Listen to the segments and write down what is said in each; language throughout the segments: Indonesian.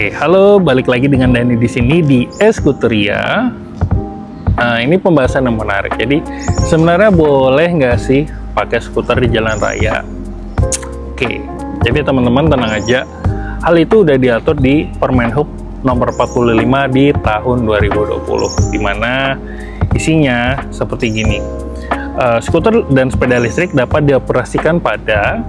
Oke, halo, balik lagi dengan Dani di sini di Eskuteria. Nah, ini pembahasan yang menarik. Jadi, sebenarnya boleh nggak sih pakai skuter di jalan raya? Oke, jadi teman-teman tenang aja. Hal itu udah diatur di Permenhub nomor 45 di tahun 2020, di mana isinya seperti gini. Skuter dan sepeda listrik dapat dioperasikan pada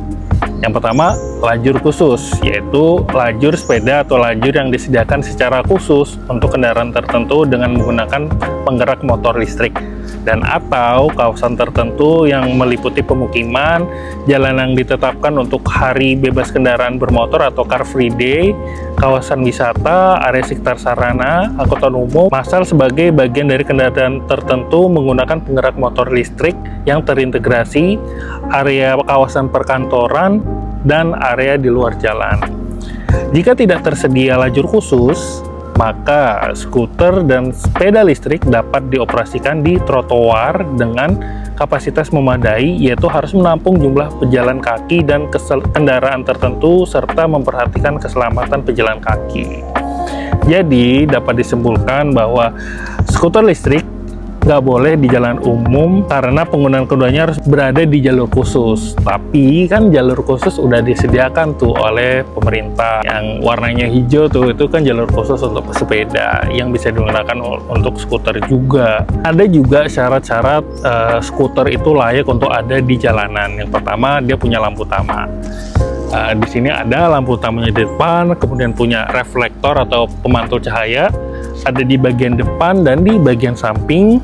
yang pertama, lajur khusus, yaitu lajur sepeda atau lajur yang disediakan secara khusus untuk kendaraan tertentu dengan menggunakan penggerak motor listrik, dan atau kawasan tertentu yang meliputi pemukiman, jalan yang ditetapkan untuk hari bebas kendaraan bermotor atau car free day, kawasan wisata, area sekitar sarana, angkutan umum, masal sebagai bagian dari kendaraan tertentu menggunakan penggerak motor listrik yang terintegrasi, area kawasan perkantoran, dan area di luar jalan. Jika tidak tersedia lajur khusus, maka skuter dan sepeda listrik dapat dioperasikan di trotoar dengan kapasitas memadai, yaitu harus menampung jumlah pejalan kaki dan kendaraan tertentu serta memperhatikan keselamatan pejalan kaki. Jadi dapat disimpulkan bahwa skuter listrik nggak boleh di jalan umum karena penggunaan keduanya harus berada di jalur khusus. Tapi kan jalur khusus udah disediakan tuh oleh pemerintah, yang warnanya hijau tuh, itu kan jalur khusus untuk sepeda yang bisa digunakan untuk skuter juga. Ada juga syarat-syarat skuter itu layak untuk ada di jalanan. Yang pertama, dia punya lampu utama. Di sini ada lampu utamanya di depan, kemudian punya reflektor atau pemantul cahaya, ada di bagian depan dan di bagian samping.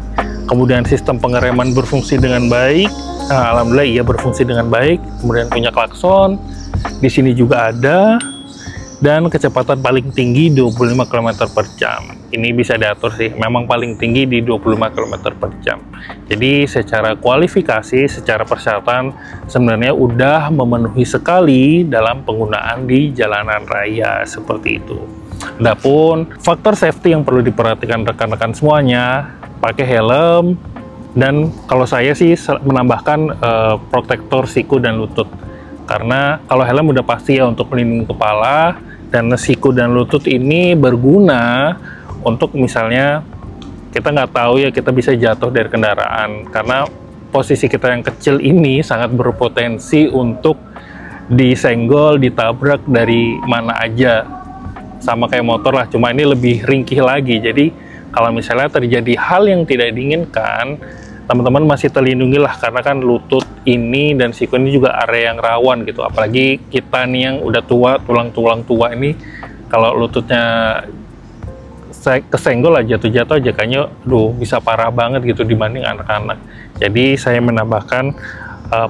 Kemudian sistem pengereman berfungsi dengan baik. Nah, alhamdulillah ia berfungsi dengan baik. Kemudian punya klakson, di sini juga ada, dan kecepatan paling tinggi 25 km per jam. Ini bisa diatur sih, memang paling tinggi di 25 km per jam. Jadi secara kualifikasi, secara persyaratan sebenarnya udah memenuhi sekali dalam penggunaan di jalanan raya seperti itu. Adapun faktor safety yang perlu diperhatikan rekan-rekan semuanya, pakai helm, dan kalau saya sih menambahkan protektor siku dan lutut. Karena kalau helm udah pasti ya untuk melindungi kepala, dan siku dan lutut ini berguna untuk misalnya kita nggak tahu ya, kita bisa jatuh dari kendaraan. Karena posisi kita yang kecil ini sangat berpotensi untuk disenggol, ditabrak dari mana aja. Sama kayak motor lah, cuma ini lebih ringkih lagi. Jadi kalau misalnya terjadi hal yang tidak diinginkan, teman-teman masih terlindungi lah, karena kan lutut ini dan siku ini juga area yang rawan gitu. Apalagi kita nih yang udah tua, tulang-tulang tua ini, kalau lututnya kesenggol aja, jatuh-jatuh aja, kayaknya bisa parah banget gitu dibanding anak-anak. Jadi saya menambahkan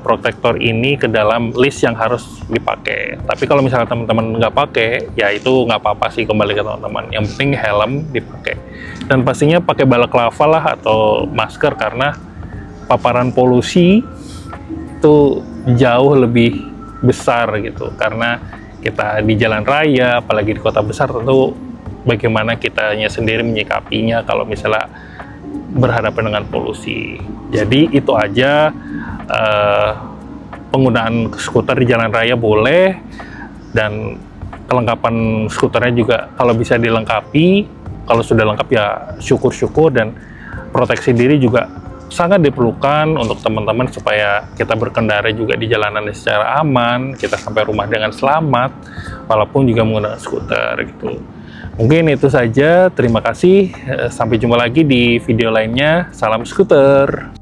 protektor ini ke dalam list yang harus dipakai. Tapi kalau misalnya teman-teman nggak pakai, ya itu nggak apa-apa sih, kembali ke teman-teman. Yang penting helm dipakai. Dan pastinya pakai balaklava lah atau masker, karena paparan polusi itu jauh lebih besar gitu. Karena kita di jalan raya, apalagi di kota besar, tentu bagaimana kitanya sendiri menyikapinya kalau misalnya berhadapan dengan polusi. Jadi itu aja, penggunaan skuter di jalan raya boleh, dan kelengkapan skuternya juga kalau bisa dilengkapi. Kalau sudah lengkap ya syukur-syukur, dan proteksi diri juga sangat diperlukan untuk teman-teman supaya kita berkendara juga di jalanan secara aman, kita sampai rumah dengan selamat walaupun juga menggunakan skuter gitu. Mungkin itu saja, terima kasih, sampai jumpa lagi di video lainnya. Salam skuter.